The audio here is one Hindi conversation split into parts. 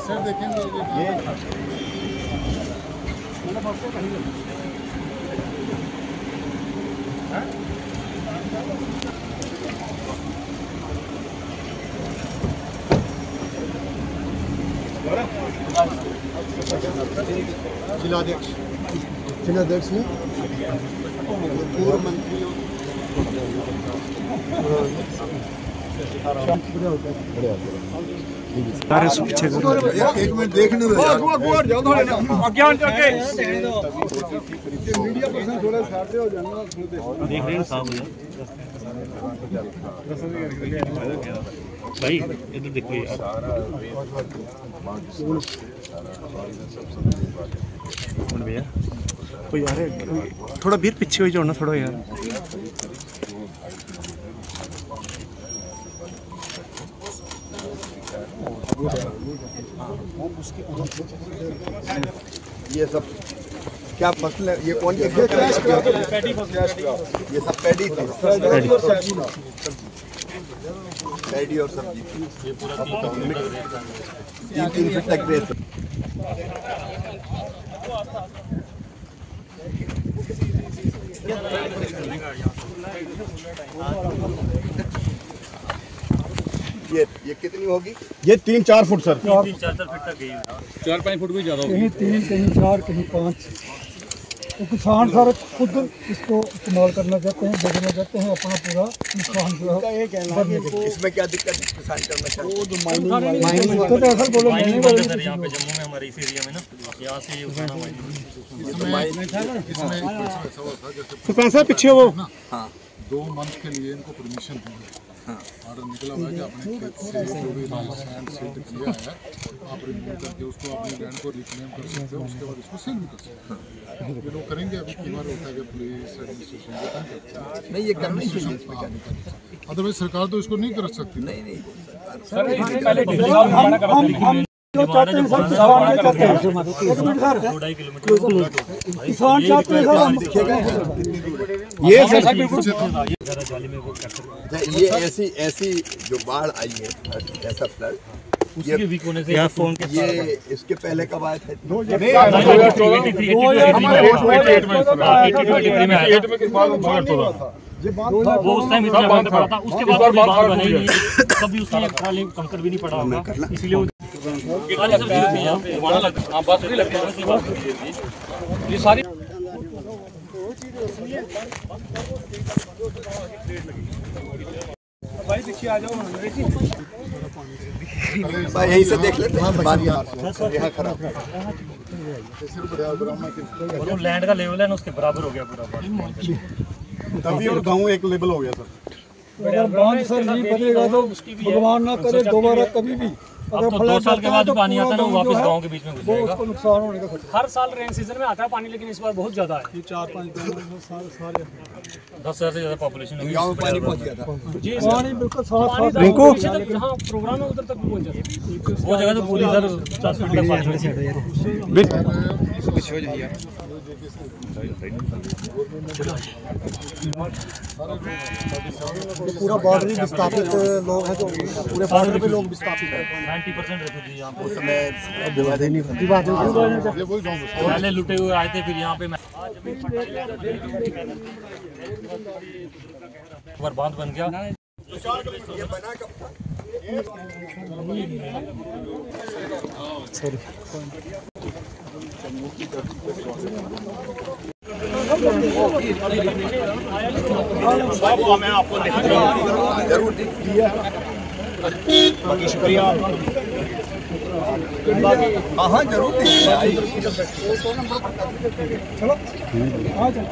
सर देखेंगे ये जिलाध्यक्ष ने पूर्व मंत्री एक मिनट देखने दो मीडिया पर्सन थोड़ा साथ हो जाना देख रहे हैं साहब भाई इधर देखिए भैया कोई यार थोड़ा बीर पीछे हो जाओ ना थोड़ा यार। ये सब क्या मसला ये कौन ये सब पैडी थी पैडी और सब्जी ये पूरा 3 फीट तक रेत। ये कितनी होगी? ये 3-4 फुट सर। 3-4 फुट तक गई है। 4-5 फुट भी ज्यादा होगी। कहीं 3, कहीं 4, कहीं 5। तो किसान सर खुद इसको इस्तेमाल करना चाहते हैं, बेचना चाहते हैं, अपना पूरा नुकसान जो है। इसमें क्या दिक्कत है किसान करना चाहते हैं? माइनिंग दिक्कत है सर, बोलो माइनिंग सर यहाँ पे जम्मू में हमारे इस एरिया में ना यहाँ से उठाना सरपंच साहब पीछे वो 2 मंथ के लिए इनको परमिशन दी है। ऑर्डर निकला हुआ है कि अपने खेत से जो भी सैंड सीड किया है आप रिमूव करके उसको अपने लैंड को रिक्लेम कर सकते हो, उसके बाद उसको सेल भी कर सकते हो। ये लोग करेंगे। अभी कई बार होता है कि पुलिस एडमिनिस्ट्रेशन नहीं ये करना ही चाहिए, अदरवाइज सरकार तो इसको नहीं कर सकती। नहीं जो चाहते हैं सर किसान चाहते हैं सर ये ये ऐसी जो बाढ़ आई है ऐसा फ्लड उसके वीक होने से यहाँ फोन के ये इसके पहले कब आए थे? वो उस टाइम इसलिए बांध पड़ा था, उसके बाद बांध बना ही नहीं, कभी उसमें खाली कंकर भी नहीं पड़ा होगा, इसलिए ये सारी भाई पीछे आ जाओ। भाई यहीं से देख लेते हैं यहाँ खराब जो लैंड का लेवल है ना उसके बराबर हो गया पूरा। तभी और गाँव एक लेवल हो गया सर। अगर बांध सर नहीं बनेगा तो भगवान ना करे दोबारा कभी भी अगर 2 साल के बाद पानी आता है ना वो वापस गांव के बीच में घुस जाएगा। उसको नुकसान होने का खतरा। हर साल रेन सीजन में आता है पानी, लेकिन इस बार बहुत ज्यादा है। 4-5 सारे 10,000 से ज्यादा पॉपुलेशन होगी। गाँव में पानी पहुँच गया था जी पानी बिल्कुल साफ जहाँ प्रोग्राम है उधर तक पहुँच जाता है। वो जगह तो पूरी इधर 50 फीट तक पानी में पूरा बॉर्डर विस्थापित लोग हैं, जो पूरे बॉर्डर पे लोग विस्थापित हैं। 90% रेफ्यूजी यहाँ पे पहले लुटे हुए आए थे, फिर यहाँ पे बांध बन गया। मैं आपको जरूर बाकी शुक्रिया। हाँ जरूर चलो आ जाओ।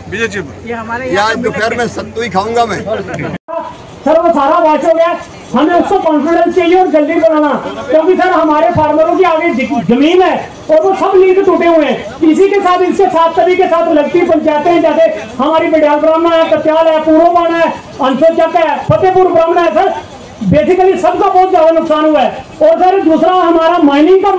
विजय जी यहाँ दोपहर में सत्तू ही खाऊंगा मैं। सर वो सारा वॉश हो गया, हमें उसको कॉन्फिडेंस चाहिए और जल्दी बनाना, क्योंकि सर हमारे फार्मरों की आगे जमीन है और वो सब लीक टूटे हुए हैं। इसी के साथ इसके साथ सभी के साथ लगती पंचायतें, जैसे हमारी बिडियाल ब्राह्मण है, कत्याल है, पूर्ववान है, अंशोचक है, फतेहपुर ब्राह्मण है। सर बेसिकली सबका बहुत ज्यादा नुकसान हुआ है। और सर दूसरा हमारा माइनिंग का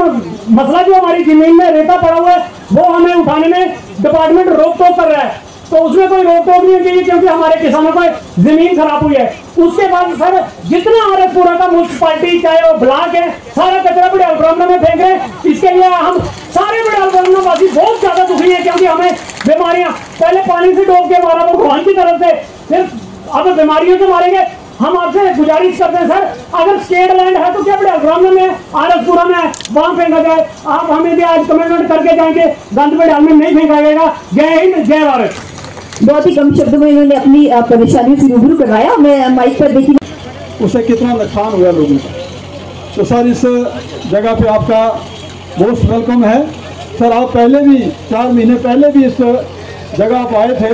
मसला, जो हमारी जमीन में रेता पड़ा हुआ है, वो हमें उठाने में डिपार्टमेंट रोक टोक कर रहा है, तो उसमें कोई रोक टोक नहीं चाहिए क्योंकि हमारे किसानों को जमीन खराब हुई है। उसके बाद सर जितना आरएसपुरा का म्यूनसिपालिटी चाहे वो ब्लॉक है, सारा कचरा बड़े ब्राह्मण में फेंक रहे हैं। इसके लिए हम सारे बड़े ब्राह्मण वासी बहुत ज्यादा दुखी है क्योंकि हमें बीमारियां पहले पानी से डूब के मारा वो भगवान की तरफ से, फिर अब बीमारियों से मारेंगे। हम आपसे गुजारिश करते हैं सर, अगर स्टेट लैंड है तो क्या बड़े ब्राह्मण में आरएसपुरा में वहां फेंका जाए। आप हमें भी आज कमिटमेंट करके जाएंगे गंद बड़े में नहीं फेंका जाएगा। जय हिंद जय भारत। बहुत ही कम शब्दों में इन्होंने अपनी परेशानी से रूबरू कराया। मैं माइक पर देखी उसे कितना नुकसान हुआ लोगों का। तो सर इस जगह पे आपका मोस्ट वेलकम है। सर आप पहले भी 4 महीने पहले भी इस जगह आप आए थे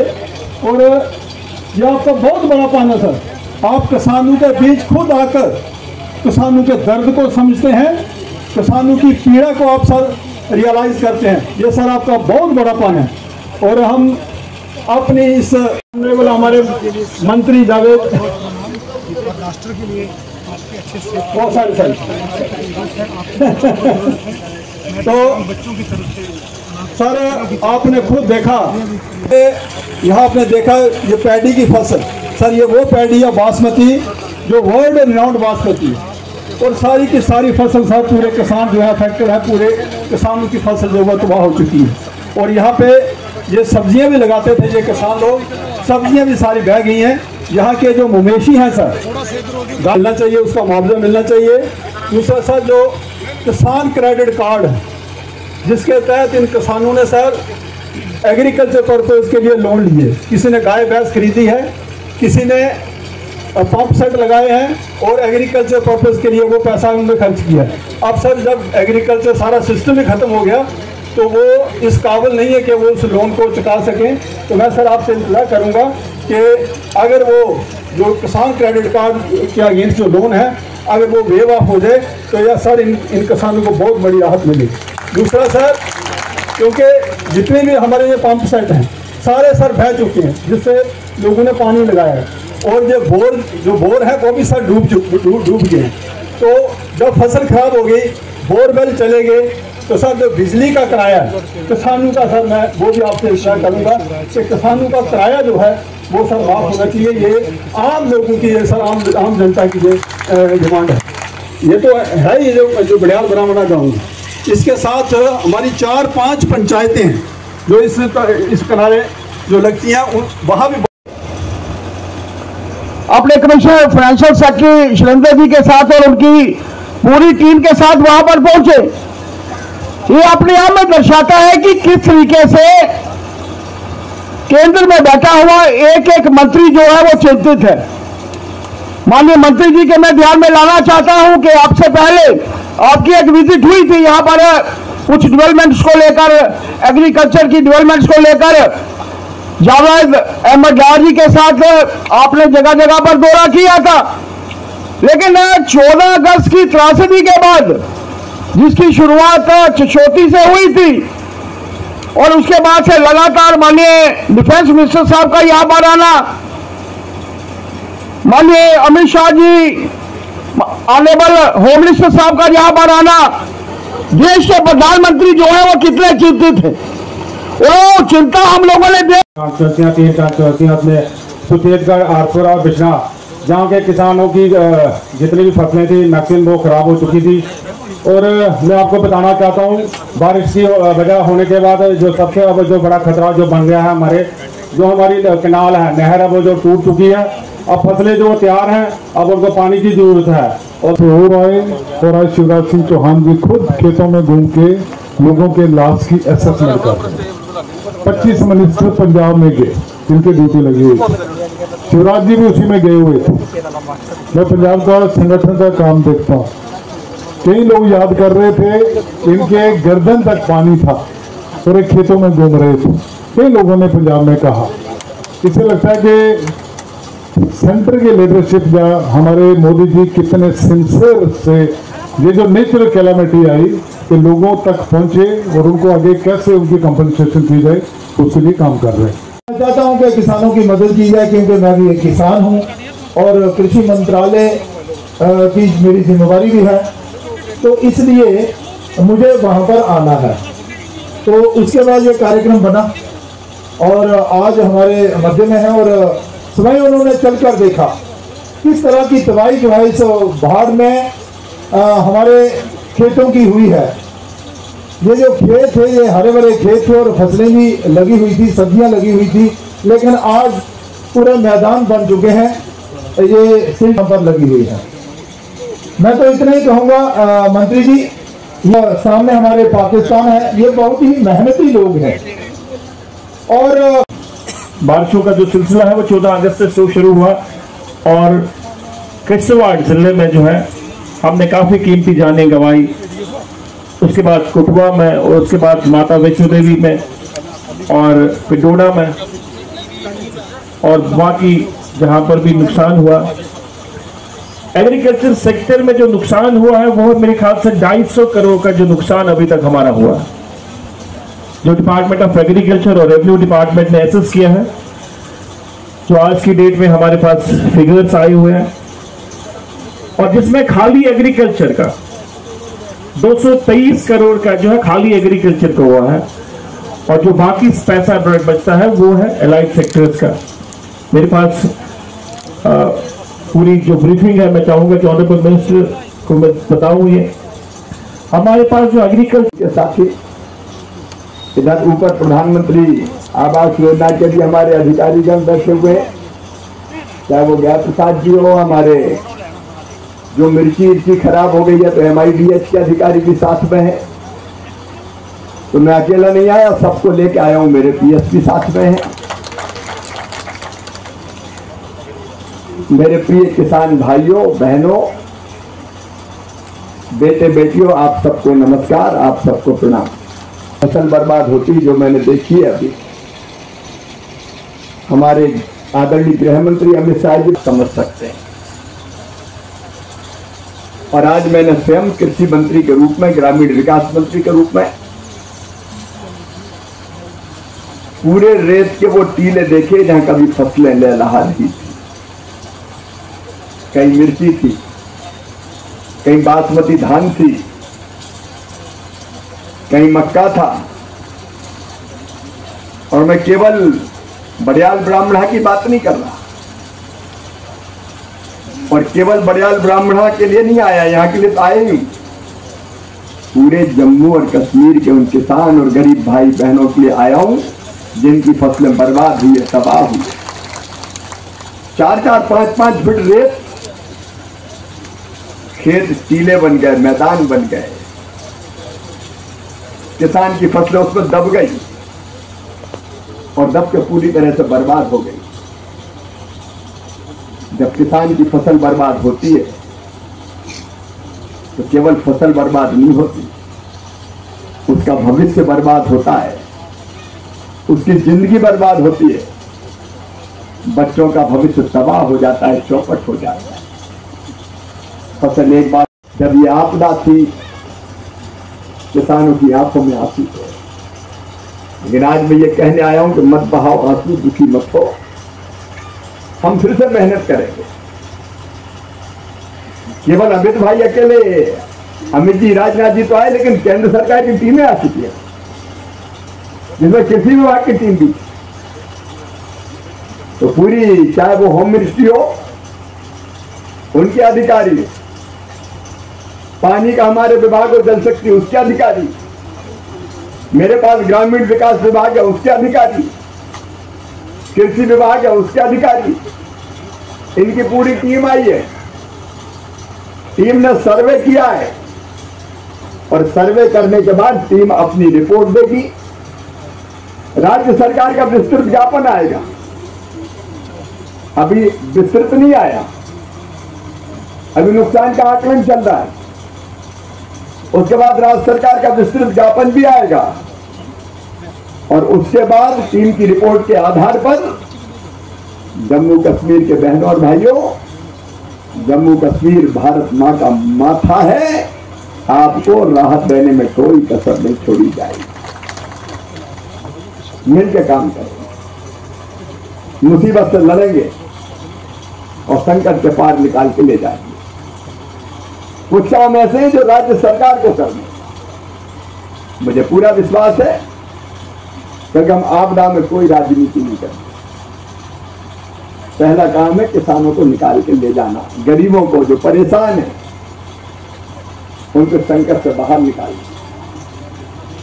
और यह आपका बहुत बड़ा पान है सर। आप किसानों के बीच खुद आकर किसानों के दर्द को समझते हैं, किसानों की पीड़ा को आप सर रियलाइज करते हैं। ये सर आपका बहुत बड़ा पान है। और हम अपने इस हमारे मंत्री जावेद राष्ट्र के लिए आपके अच्छे से बहुत सारे सर तो बच्चों की तरफ से सर आपने खुद देखा, यहाँ आपने देखा ये पैडी की फसल सर, ये वो पैडी है बासमती जो वर्ल्ड रिनाउंड बासमती है। और सारी की सारी फसल सर पूरे किसान जो है अफेक्टेड है, पूरे किसानों की फसल जो है तबाह हो चुकी है। और यहाँ पे ये सब्जियां भी लगाते थे ये किसान लोग, सब्जियां भी सारी बह गई हैं। यहाँ के जो मवेशी हैं सर मिलना चाहिए, उसका मुआवजा मिलना चाहिए। दूसरा सर जो किसान क्रेडिट कार्ड है जिसके तहत इन किसानों ने सर एग्रीकल्चर पर्पज के लिए लोन लिए, किसी ने गाय भैंस खरीदी है, किसी ने पंप सेट लगाए हैं और एग्रीकल्चर पर्पज के लिए वो पैसा उन्होंने खर्च किया है। अब सर जब एग्रीकल्चर सारा सिस्टम ही ख़त्म हो गया तो वो इस काबिल नहीं है कि वो उस लोन को चुका सकें। तो मैं सर आपसे इंतज़ार करूँगा कि अगर वो जो किसान क्रेडिट कार्ड के अगेंस्ट जो लोन है अगर वो वेव ऑफ हो जाए तो यह सर इन किसानों को बहुत बड़ी राहत मिलेगी। दूसरा सर क्योंकि जितने भी हमारे ये पंप सेट हैं सारे सर बह चुके हैं जिससे लोगों ने पानी लगाया है और जो बोर है वो भी सर डूब गए हैं। तो जब फसल खराब हो गई बोरवेल चले गए तो सर जो बिजली का किराया है किसानों का सर मैं वो भी आपसे इशारा करूँगा कि किसानों का किराया जो है वो सर माफ़ होना चाहिए। ये आम लोगों की सर आम जनता की ये डिमांड है। ये तो है ही जो बड़ियाल ब्राह्मणा गाँव है, इसके साथ हमारी 4-5 पंचायतें हैं जो इस किनारे जो लगती हैं वहाँ भी अपने commissioner financial secretary Shailendra ji के साथ और उनकी पूरी टीम के साथ वहां पर पहुंचे। ये अपने आप में दर्शाता है कि किस तरीके से केंद्र में बैठा हुआ एक एक मंत्री जो है वो चिंतित है। माननीय मंत्री जी के मैं ध्यान में लाना चाहता हूं कि आपसे पहले आपकी एक विजिट हुई थी यहां पर कुछ डेवलपमेंट्स को लेकर, एग्रीकल्चर की डेवलपमेंट्स को लेकर जावेद अहमद डार जी के साथ आपने जगह जगह पर दौरा किया था। लेकिन 14 अगस्त की त्रासदी के बाद जिसकी शुरुआत चशोती से हुई थी और उसके बाद से लगातार माननीय डिफेंस मिनिस्टर साहब का यहां पर आना, माननीय Amit Shah ji honourable home minister साहब का यहां पर आना, देश के प्रधानमंत्री जो है वो कितने चिंतित है वो चिंता हम लोगों ने तीन ट्रांसपेरेंसी अपने सुतेजगढ़, आरपुरा और बिछना जहाँ के किसानों की जितनी भी फसलें थी मैक्सिमम वो खराब हो चुकी थी। और मैं आपको बताना चाहता हूँ बारिश की वजह होने के बाद जो सबसे अब जो बड़ा खतरा जो बन गया है हमारी कैनाल है, नहर है वो जो टूट चुकी है। अब फसलें जो तैयार हैं अब उनको पानी की जरूरत है। और आए और आज शिवराज सिंह चौहान जी खुद खेतों में घूम के लोगों के लाश की असेसमेंट कर रहे हैं। 25 मिनिस्टर पंजाब में गए जिनकी ड्यूटी लगी हुई, शिवराज जी भी उसी में गए हुए थे। मैं पंजाब का संगठन का काम देखता हूँ, कई लोग याद कर रहे थे इनके गर्दन तक पानी था और एक खेतों में घूम रहे थे। कई लोगों ने पंजाब में कहा, इससे लगता है कि सेंटर की लीडरशिप या हमारे मोदी जी कितने सिंसियर से ये जो नेचुरल कैलामिटी आई कि लोगों तक पहुंचे और उनको आगे कैसे उनकी कंपनसेशन की जाए उसके लिए काम कर रहे हैं। मैं चाहता हूं कि किसानों की मदद की जाए क्योंकि मैं भी एक किसान हूं और कृषि मंत्रालय की मेरी जिम्मेवारी भी है, तो इसलिए मुझे वहां पर आना है। तो उसके बाद ये कार्यक्रम बना और आज हमारे मध्य में है और स्वयं उन्होंने चलकर देखा किस तरह की तबाही जो है इस बाढ़ में हमारे खेतों की हुई है। ये जो खेत थे ये हरे भरे खेत थे और फसलें भी लगी हुई थी, सब्जियां लगी हुई थी, लेकिन आज पूरे मैदान बन चुके हैं, ये सिर्फ पर लगी हुई है। मैं तो इतना ही कहूँगा मंत्री जी, ये सामने हमारे पाकिस्तान है, ये बहुत ही मेहनती लोग हैं और बारिशों का जो सिलसिला है वो 14 अगस्त से शुरू हुआ और किश्तवाड़ जिले में जो है हमने काफ़ी कीमती जानें गंवाई। उसके बाद कुटवा में और उसके बाद माता वैष्णो देवी में और पिडोडा में और बाकी जहाँ पर भी नुकसान हुआ। एग्रीकल्चर सेक्टर में जो नुकसान हुआ है वो मेरे ख्याल से 250 करोड़ का जो नुकसान अभी तक हमारा हुआ, जो डिपार्टमेंट ऑफ एग्रीकल्चर और रेवेन्यू डिपार्टमेंट ने एसेस किया है, जो आज की डेट में हमारे पास फिगर्स आए हुए हैं, और जिसमें खाली एग्रीकल्चर का 223 करोड़ का जो है खाली एग्रीकल्चर का हुआ है और जो बाकी पैसा बचता है वो है एलाइड सेक्टर्स का। मेरे पास पूरी जो ब्रीफिंग है मैं चाहूंगा कि ऑनरेबल मिनिस्टर को मैं बताऊं। ये हमारे पास जो एग्रीकल्चर के साथ ही इधर ऊपर प्रधानमंत्री आवास योजना के भी हमारे अधिकारीगण बैठे हुए हैं, चाहे वो ज्ञान प्रसाद जी हो, हमारे जो मिर्ची खराब हो गई है तो MIDH के अधिकारी भी साथ में है। तो मैं अकेला नहीं आया, सबको लेके आया हूं, मेरे PS भी साथ में है। मेरे प्रिय किसान भाइयों बहनों बेटे बेटियों, आप सबको नमस्कार, आप सबको प्रणाम। फसल बर्बाद होती जो मैंने देखी है अभी, हमारे आदरणीय गृह मंत्री अमित शाह जी समझ सकते हैं। और आज मैंने स्वयं कृषि मंत्री के रूप में, ग्रामीण विकास मंत्री के रूप में पूरे रेत के वो टीले देखे जहां कभी फसलें लहलहा रही थी। कहीं मिर्ची थी, कहीं बासमती धान थी, कहीं मक्का था। और मैं केवल बड़ियाल ब्राह्मणा की बात नहीं कर रहा, और केवल बड़ियाल ब्राह्मणा के लिए नहीं आया, यहाँ के लिए तो आए ही, पूरे जम्मू और कश्मीर के उन किसान और गरीब भाई बहनों के लिए आया हूं जिनकी फसलें बर्बाद हुई है, तबाह हुई। 4-4, 5-5 फीट रेत, खेत टीले बन गए, मैदान बन गए, किसान की फसलें उसमें दब गई और दब के पूरी तरह से बर्बाद हो गई। जब किसान की फसल बर्बाद होती है तो केवल फसल बर्बाद नहीं होती, उसका भविष्य बर्बाद होता है, उसकी जिंदगी बर्बाद होती है, बच्चों का भविष्य तबाह हो जाता है, चौपट हो जाता है। फसल एक बार जब ये आपदा थी किसानों की आंखों में आंसू थे, लेकिन आज मैं ये कहने आया हूं कि मत बहाओ आंसू, दुखी मत हो, हम फिर से मेहनत करेंगे। केवल अमित भाई अकेले, अमित जी राजनाथ जी तो आए, लेकिन केंद्र सरकार की टीमें आ चुकी है जिसमें कृषि विभाग की टीम भी, तो पूरी, चाहे वो होम मिनिस्ट्री हो, उनके अधिकारी, पानी का हमारे विभाग और जल शक्ति उसके अधिकारी, मेरे पास ग्रामीण विकास विभाग है उसके अधिकारी, कृषि विभाग है उसके अधिकारी, इनकी पूरी टीम आई है। टीम ने सर्वे किया है और सर्वे करने के बाद टीम अपनी रिपोर्ट देगी, राज्य सरकार का विस्तृत ज्ञापन आएगा। अभी विस्तृत नहीं आया, अभी नुकसान का आकलन चल रहा है, उसके बाद राज्य सरकार का विस्तृत ज्ञापन भी आएगा और उसके बाद टीम की रिपोर्ट के आधार पर जम्मू कश्मीर के बहनों और भाइयों, जम्मू कश्मीर भारत मां का माथा है, आपको राहत देने में कोई कसर नहीं छोड़ी जाएगी। मिलकर काम करेंगे, मुसीबत से लड़ेंगे और संकट के पार निकाल के ले जाएंगे। कुछ काम ऐसे हैं जो राज्य सरकार को करना, मुझे पूरा विश्वास है क्योंकि हम आपदा में कोई राजनीति नहीं करते। पहला काम है किसानों को निकाल के ले जाना, गरीबों को जो परेशान है उनको संकट से बाहर निकालना,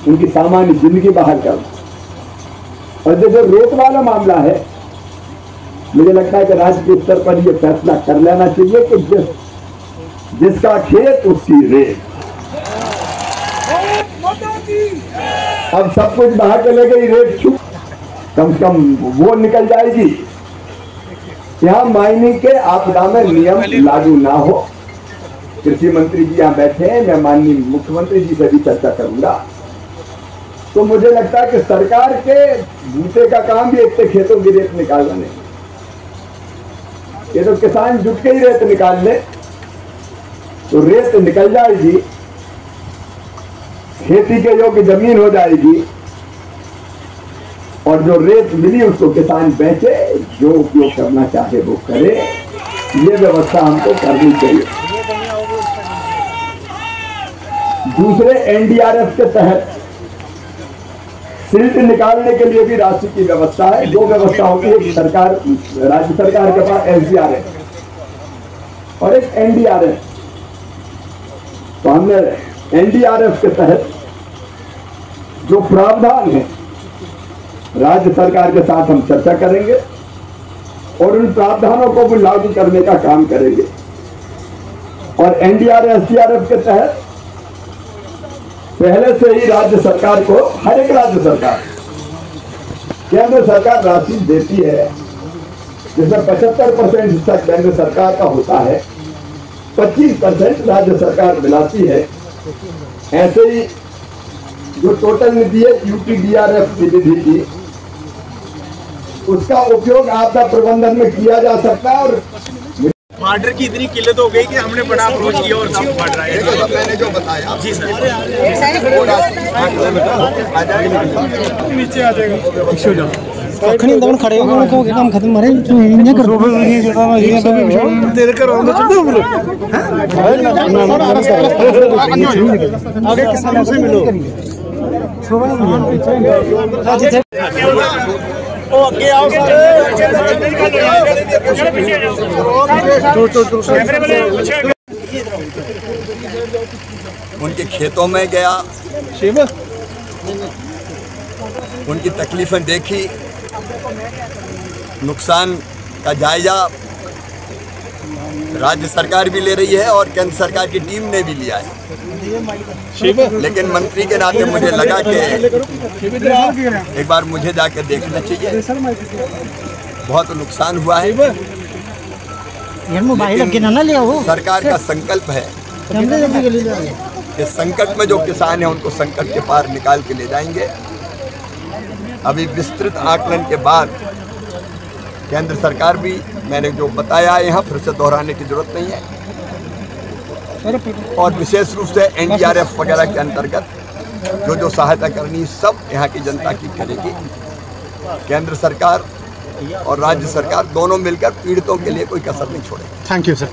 उनकी सामान्य जिंदगी बाहर करना। और जो रेत वाला मामला है, मुझे लगता है कि राज्य के स्तर पर यह फैसला कर लेना चाहिए कि जिसका खेत उसकी रेत। अब सब कुछ बहा के ले गई, रेत छूट कम से कम वो निकल जाएगी। यहाँ माइनिंग के आपदा में नियम लागू ना हो। कृषि मंत्री जी यहाँ बैठे हैं, मैं माननीय मुख्यमंत्री जी से भी चर्चा करूंगा। तो मुझे लगता है कि सरकार के बूते का काम भी एक खेतों की रेत निकालना नहीं, ये तो किसान जुट के ही रेत निकाल ले तो रेत निकल जाएगी, खेती के योग्य जमीन हो जाएगी और जो रेत मिली उसको किसान बेचे, जो उपयोग करना चाहे वो करे। ये व्यवस्था हमको करनी चाहिए। दूसरे एनडीआरएफ के तहत सिल्ट निकालने के लिए भी राशि की व्यवस्था है। दो व्यवस्था होती है, एक सरकार, राज्य सरकार के पास एसडीआरएफ और एक एनडीआरएफ। तो हमने एनडीआरएफ के तहत जो प्रावधान है राज्य सरकार के साथ हम चर्चा करेंगे और उन प्रावधानों को भी लागू करने का काम करेंगे। और एनडीआरएफ एसडीआरएफ के तहत पहले से ही राज्य सरकार को, हर एक राज्य सरकार, केंद्र सरकार राशि देती है, जिसमें 75% हिस्सा केंद्र सरकार का होता है, 25% राज्य सरकार मिलाती है। ऐसे ही जो टोटल निधि है यूपीडीआरएफ की निधि की, उसका उपयोग आपदा प्रबंधन में किया जा सकता है। और मर्डर की इतनी किल्लत हो गई कि हमने बड़ा अप्रोच किया और सब बढ़ रहा है। मैंने जो बताया जी सर, नीचे आ जाएगा। खड़ी दौड़ खड़े हो गए को काम खत्म मारे तू नहीं कर तेरे कर होना चाहिए हम लोग आगे किसानों से मिलो। आगे आओ, उनके खेतों में गया, उनकी तकलीफें देखी, नुकसान का जायजा राज्य सरकार भी ले रही है और केंद्र सरकार की टीम ने भी लिया है। लेकिन मंत्री के नाते मुझे लगा कि एक बार मुझे जाकर देखना चाहिए। बहुत नुकसान हुआ है, सरकार का संकल्प है कि संकट में जो किसान हैं उनको संकट के पार निकाल के ले जाएंगे। अभी विस्तृत आकलन के बाद केंद्र सरकार भी, मैंने जो बताया है यहाँ फिर से दोहराने की जरूरत नहीं है, और विशेष रूप से एनडीआरएफ वगैरह के अंतर्गत जो सहायता करनी सब यहाँ की जनता की करेगी। केंद्र सरकार और राज्य सरकार दोनों मिलकर पीड़ितों के लिए कोई कसर नहीं छोड़ेगी। Thank you sir.